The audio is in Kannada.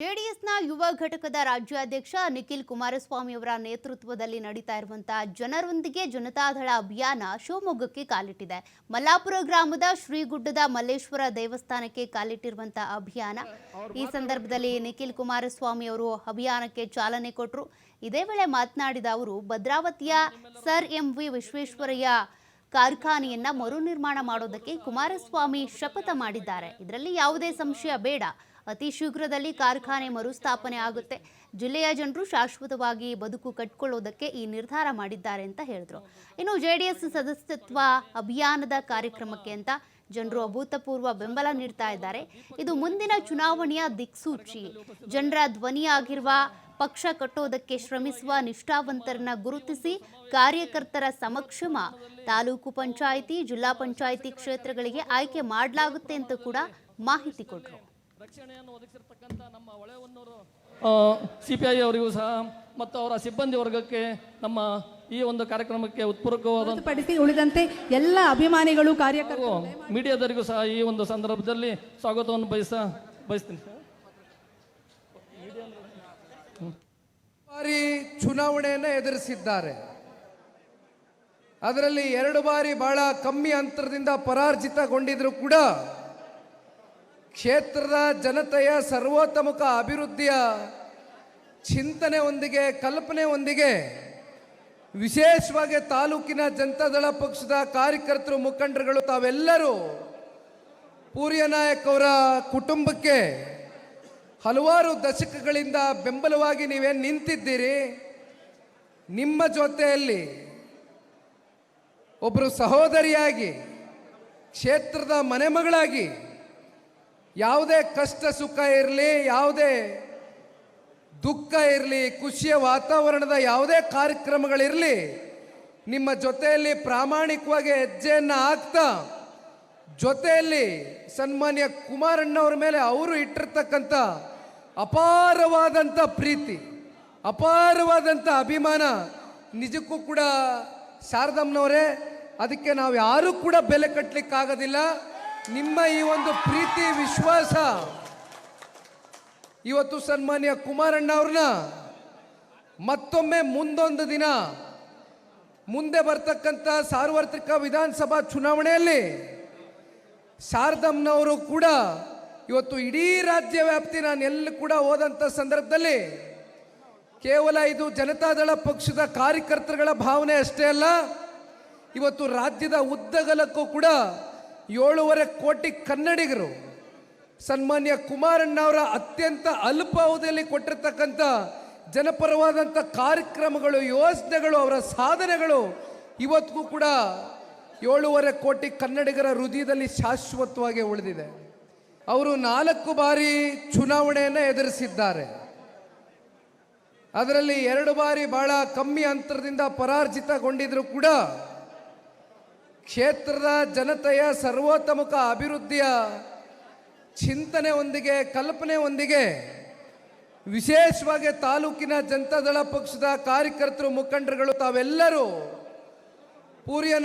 ಜೆಡಿಎಸ್ನ ಯುವ ಘಟಕದ ರಾಜ್ಯಾಧ್ಯಕ್ಷ ನಿಖಿಲ್ ಕುಮಾರಸ್ವಾಮಿ ಅವರ ನೇತೃತ್ವದಲ್ಲಿ ನಡೀತಾ ಇರುವಂತಹ ಜನರೊಂದಿಗೆ ಜನತಾದಳ ಅಭಿಯಾನ ಶಿವಮೊಗ್ಗಕ್ಕೆ ಕಾಲಿಟ್ಟಿದೆ. ಮಲ್ಲಾಪುರ ಗ್ರಾಮದ ಶ್ರೀಗುಡ್ಡದ ಮಲ್ಲೇಶ್ವರ ದೇವಸ್ಥಾನಕ್ಕೆ ಕಾಲಿಟ್ಟಿರುವಂತಹ ಅಭಿಯಾನ. ಈ ಸಂದರ್ಭದಲ್ಲಿ ನಿಖಿಲ್ ಕುಮಾರಸ್ವಾಮಿ ಅವರು ಅಭಿಯಾನಕ್ಕೆ ಚಾಲನೆ ಕೊಟ್ಟರು. ಇದೇ ವೇಳೆ ಮಾತನಾಡಿದ ಅವರು ಭದ್ರಾವತಿಯ ಸರ್ ಎಂವಿ ವಿಶ್ವೇಶ್ವರಯ್ಯ ಕಾರ್ಖಾನೆಯನ್ನ ಮರು ನಿರ್ಮಾಣ ಮಾಡೋದಕ್ಕೆ ಕುಮಾರಸ್ವಾಮಿ ಶಪಥ ಮಾಡಿದ್ದಾರೆ. ಇದರಲ್ಲಿ ಯಾವುದೇ ಸಂಶಯ ಬೇಡ. ಅತಿ ಶೀಘ್ರದಲ್ಲಿ ಕಾರ್ಖಾನೆ ಮರುಸ್ಥಾಪನೆ ಆಗುತ್ತೆ. ಜಿಲ್ಲೆಯ ಜನರು ಶಾಶ್ವತವಾಗಿ ಬದುಕು ಕಟ್ಟಿಕೊಳ್ಳೋದಕ್ಕೆ ಈ ನಿರ್ಧಾರ ಮಾಡಿದ್ದಾರೆ ಅಂತ ಹೇಳಿದ್ರು. ಇನ್ನು ಜೆಡಿಎಸ್ ಸದಸ್ಯತ್ವ ಅಭಿಯಾನದ ಕಾರ್ಯಕ್ರಮಕ್ಕೆ ಅಂತ ಜನರು ಅಭೂತಪೂರ್ವ ಬೆಂಬಲ ನೀಡ್ತಾ ಇದ್ದಾರೆ. ಇದು ಮುಂದಿನ ಚುನಾವಣೆಯ ದಿಕ್ಸೂಚಿ. ಜನರ ಧ್ವನಿಯಾಗಿರುವ ಪಕ್ಷ ಕಟ್ಟೋದಕ್ಕೆ ಶ್ರಮಿಸುವ ನಿಷ್ಠಾವಂತರನ್ನ ಗುರುತಿಸಿ ಕಾರ್ಯಕರ್ತರ ಸಮಕ್ಷಮ ತಾಲೂಕು ಪಂಚಾಯಿತಿ, ಜಿಲ್ಲಾ ಪಂಚಾಯಿತಿ ಕ್ಷೇತ್ರಗಳಿಗೆ ಆಯ್ಕೆ ಮಾಡಲಾಗುತ್ತೆ ಅಂತ ಕೂಡ ಮಾಹಿತಿ ಕೊಟ್ಟರು. ರಕ್ಷಣೆಯನ್ನು ಒದಗಿಸಿರ್ತಕ್ಕಂಥ ನಮ್ಮ ಹೊಳೆಹೊನ್ನೂರು CPI ಅವರಿಗೂ ಸಹ ಮತ್ತು ಅವರ ಸಿಬ್ಬಂದಿ ವರ್ಗಕ್ಕೆ ನಮ್ಮ ಈ ಒಂದು ಕಾರ್ಯಕ್ರಮಕ್ಕೆ ಉತ್ಪೂರ್ವಕವಾದ ಉಳಿದಂತೆ ಎಲ್ಲ ಅಭಿಮಾನಿಗಳು ಕಾರ್ಯಕರ್ತರು ಮೀಡಿಯಾದವರಿಗೂ ಸಹ ಈ ಒಂದು ಸಂದರ್ಭದಲ್ಲಿ ಸ್ವಾಗತವನ್ನು ಬಯಸ್ತೀನಿ. ಬಾರಿ ಚುನಾವಣೆಯನ್ನು ಎದುರಿಸಿದ್ದಾರೆ. ಅದರಲ್ಲಿ 2 ಬಾರಿ ಬಹಳ ಕಮ್ಮಿ ಅಂತರದಿಂದ ಪರಾಜಿತಗೊಂಡಿದ್ರು ಕೂಡ ಕ್ಷೇತ್ರದ ಜನತೆಯ ಸರ್ವತೋಮುಖ ಅಭಿವೃದ್ಧಿಯ ಚಿಂತನೆಯೊಂದಿಗೆ ಕಲ್ಪನೆಯೊಂದಿಗೆ ವಿಶೇಷವಾಗಿ ತಾಲೂಕಿನ ಜನತಾದಳ ಪಕ್ಷದ ಕಾರ್ಯಕರ್ತರು, ಮುಖಂಡರುಗಳು ತಾವೆಲ್ಲರೂ ಪೂರ್ಯ ನಾಯಕ್ ಅವರ ಕುಟುಂಬಕ್ಕೆ ಹಲವಾರು ದಶಕಗಳಿಂದ ಬೆಂಬಲವಾಗಿ ನೀವೇನು ನಿಂತಿದ್ದೀರಿ. ನಿಮ್ಮ ಜೊತೆಯಲ್ಲಿ ಒಬ್ಬರು ಸಹೋದರಿಯಾಗಿ, ಕ್ಷೇತ್ರದ ಮನೆಮಗಳಾಗಿ, ಯಾವುದೇ ಕಷ್ಟ ಸುಖ ಇರಲಿ, ಯಾವುದೇ ದುಃಖ ಇರಲಿ, ಖುಷಿಯ ವಾತಾವರಣದ ಯಾವುದೇ ಕಾರ್ಯಕ್ರಮಗಳಿರಲಿ, ನಿಮ್ಮ ಜೊತೆಯಲ್ಲಿ ಪ್ರಾಮಾಣಿಕವಾಗಿ ಹೆಜ್ಜೆಯನ್ನು ಹಾಕ್ತಾ ಜೊತೆಯಲ್ಲಿ ಸನ್ಮಾನ್ಯ ಕುಮಾರಣ್ಣವ್ರ ಮೇಲೆ ಅವರು ಇಟ್ಟಿರ್ತಕ್ಕಂಥ ಅಪಾರವಾದಂಥ ಪ್ರೀತಿ, ಅಪಾರವಾದಂಥ ಅಭಿಮಾನ ನಿಜಕ್ಕೂ ಕೂಡ ಶಾರದಮ್ಮನವರೇ, ಅದಕ್ಕೆ ನಾವು ಯಾರೂ ಕೂಡ ಬೆಲೆ ಕಟ್ಟಲಿಕ್ಕಾಗೋದಿಲ್ಲ. ನಿಮ್ಮ ಈ ಒಂದು ಪ್ರೀತಿ, ವಿಶ್ವಾಸ ಇವತ್ತು ಸನ್ಮಾನ್ಯ ಕುಮಾರಣ್ಣ ಅವ್ರನ್ನ ಮತ್ತೊಮ್ಮೆ ಮುಂದೊಂದು ದಿನ ಮುಂದೆ ಬರ್ತಕ್ಕಂಥ ಸಾರ್ವತ್ರಿಕ ವಿಧಾನಸಭಾ ಚುನಾವಣೆಯಲ್ಲಿ ಶಾರದಮ್ಮನವರು ಕೂಡ ಇವತ್ತು ಇಡೀ ರಾಜ್ಯ ವ್ಯಾಪ್ತಿ ನಾನು ಎಲ್ಲಿ ಕೂಡ ಹೋದಂಥ ಸಂದರ್ಭದಲ್ಲಿ ಕೇವಲ ಇದು ಜನತಾದಳ ಪಕ್ಷದ ಕಾರ್ಯಕರ್ತರುಗಳ ಭಾವನೆ ಅಷ್ಟೇ ಅಲ್ಲ, ಇವತ್ತು ರಾಜ್ಯದ ಉದ್ದಗಲಕ್ಕೂ ಕೂಡ 7.5 ಕೋಟಿ ಕನ್ನಡಿಗರು ಸನ್ಮಾನ್ಯ ಕುಮಾರಣ್ಣ ಅವರ ಅತ್ಯಂತ ಅಲ್ಪ ಅವಧಿಯಲ್ಲಿ ಕೊಟ್ಟಿರ್ತಕ್ಕಂಥ ಜನಪರವಾದಂಥ ಕಾರ್ಯಕ್ರಮಗಳು, ಯೋಜನೆಗಳು, ಅವರ ಸಾಧನೆಗಳು ಇವತ್ತಿಗೂ ಕೂಡ 7.5 ಕೋಟಿ ಕನ್ನಡಿಗರ ಹೃದಯದಲ್ಲಿ ಶಾಶ್ವತವಾಗಿ ಉಳಿದಿದೆ. ಅವರು 4 ಬಾರಿ ಚುನಾವಣೆಯನ್ನು ಎದುರಿಸಿದ್ದಾರೆ. ಅದರಲ್ಲಿ 2 ಬಾರಿ ಬಹಳ ಕಮ್ಮಿ ಅಂತರದಿಂದ ಪರಾಜಿತಗೊಂಡಿದ್ರು ಕೂಡ ಕ್ಷೇತ್ರದ ಜನತೆಯ ಸರ್ವತೋಮುಖ ಅಭಿವೃದ್ಧಿಯ ಚಿಂತನೆಯೊಂದಿಗೆ ಕಲ್ಪನೆಯೊಂದಿಗೆ ವಿಶೇಷವಾಗಿ ತಾಲೂಕಿನ ಜನತಾದಳ ಪಕ್ಷದ ಕಾರ್ಯಕರ್ತರು, ಮುಖಂಡರುಗಳು ತಾವೆಲ್ಲರೂ ಪೂರ್ಯ